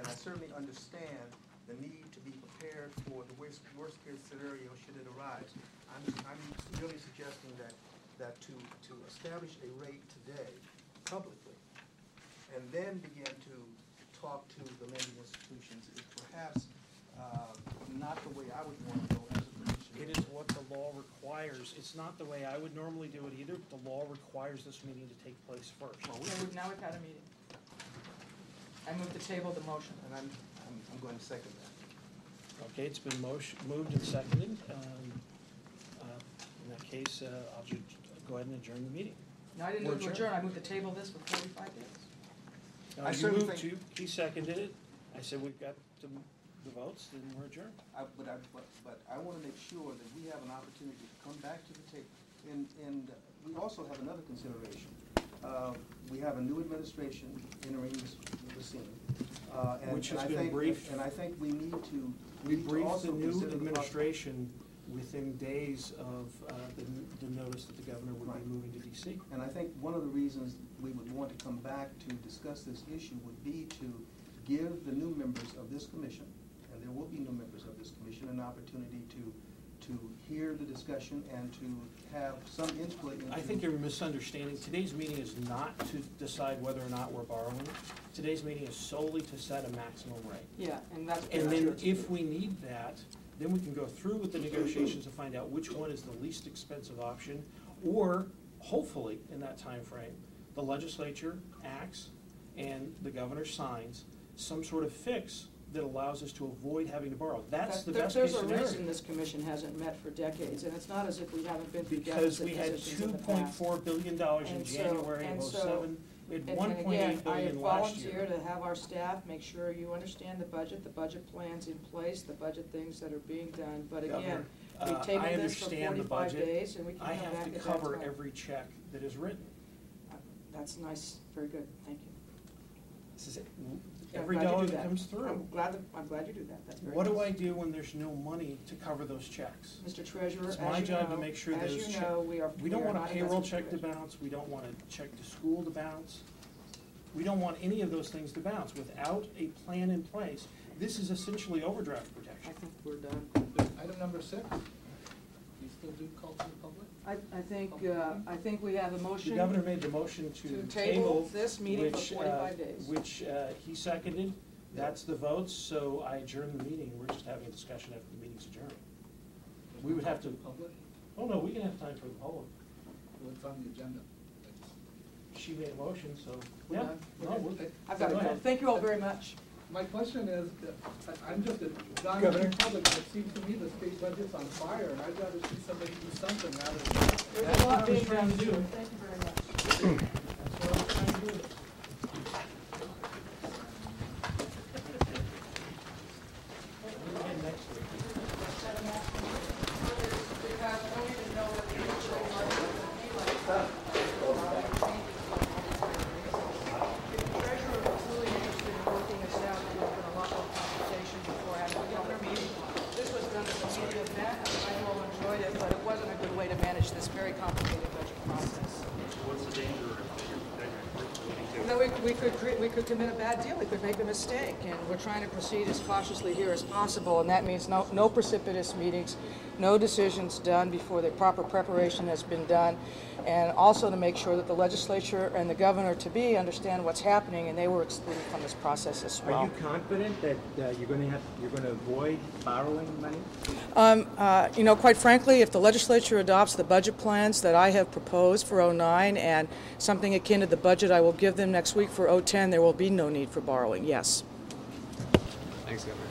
I certainly understand the need to be prepared for the worst case scenario should it arise. I'm really suggesting that to establish a rate today publicly and then begin to talk to the lending institutions is perhaps not the way I would want to go as a commissioner. It is what the law requires. It's not the way I would normally do it either. The law requires this meeting to take place first. Well, Now we've had a meeting. I move to table the motion. and I'm going to second that. Okay, it's been moved and seconded. In that case, I'll just go ahead and adjourn the meeting. No, I didn't move to adjourn. I moved to table this for 45 days. I You certainly moved think- to, he seconded it. I said we've got the votes, then we're adjourned. But I want to make sure that we have an opportunity to come back to the table. And we also have another consideration. We have a new administration entering the scene. Which has been briefed. And I think we need to. We briefed also the new consider administration within days of the notice that the governor would Right. be moving to D.C. And I think one of the reasons we would want to come back to discuss this issue would be to give the new members of this commission, and there will be new members of this commission, an opportunity to hear the discussion and to have some input into. I think you're misunderstanding. Today's meeting is not to decide whether or not we're borrowing. Today's meeting is solely to set a maximum rate. Yeah, and that's. And then if we need that, then we can go through with the negotiations to find out which one is the least expensive option, or hopefully in that time frame, the legislature acts and the governor signs some sort of fix that allows us to avoid having to borrow. That's the best case There's a scenario. reason this commission hasn't met for decades, and it's not as if we haven't been through deficit Because we had positions in the past. $2.4 billion in And so- January of and so- 07. We had And $1.8 again, I billion last year. volunteer to have our staff make sure you understand the budget plan's in place, the budget things that are being done. But again, we I tabled this for understand the 45 budget. days, and we can come I back have at to that cover time. every check that is written. That's nice, very good, thank you. This is it. I'm Every glad you dollar do that comes through. I'm glad you do that, that's very What do nice. I do when there's no money to cover those checks? Mr. Treasurer, It's my job to make sure as those you know, we are. We don't are want a not payroll invested check to tuition. bounce. We don't want a check to school to bounce. We don't want any of those things to bounce. Without a plan in place, this is essentially overdraft I protection. think we're done. Item number 6, you still do call to the public? I think we have a motion. The governor made the motion To to table this meeting for which, 45 days. Which he seconded. That's the votes, so I adjourn the meeting. We're just having a discussion after the meeting's adjourned. We would have to, Public? oh no, we can have time for the public. Well, it's on the agenda. She made a motion, so, We're yeah. done? No, we're- I've got to Go go. ahead. Thank you all very much. My question is, I'm just a guy Governor? in public, and it seems to me the state budget's on fire, and I'd rather see somebody do something rather than. There's That's a lot what I was being trying done, to do. sir. Thank you very much. That's what I was trying to do. Again, next week. Because I don't even know what the actual budget will be like. If the treasurer was really interested in working this out, there would have been a lot more consultation before having the governor meeting. This was done as a media event, I know all enjoyed it, but it wasn't a good way to manage this very complicated budget process. What's the danger No, we could commit a bad deal, we could make a mistake, and we're trying to proceed as cautiously here as possible, and that means no precipitous meetings, no decisions done before the proper preparation has been done, and also to make sure that the legislature and the governor-to-be understand what's happening, and they were excluded from this process as well. Are you confident that you're going to avoid borrowing money? You know, quite frankly, if the legislature adopts the budget plans that I have proposed for '09 and something akin to the budget I will give them next week for '10, there will be no need for borrowing, yes. Thanks, Governor.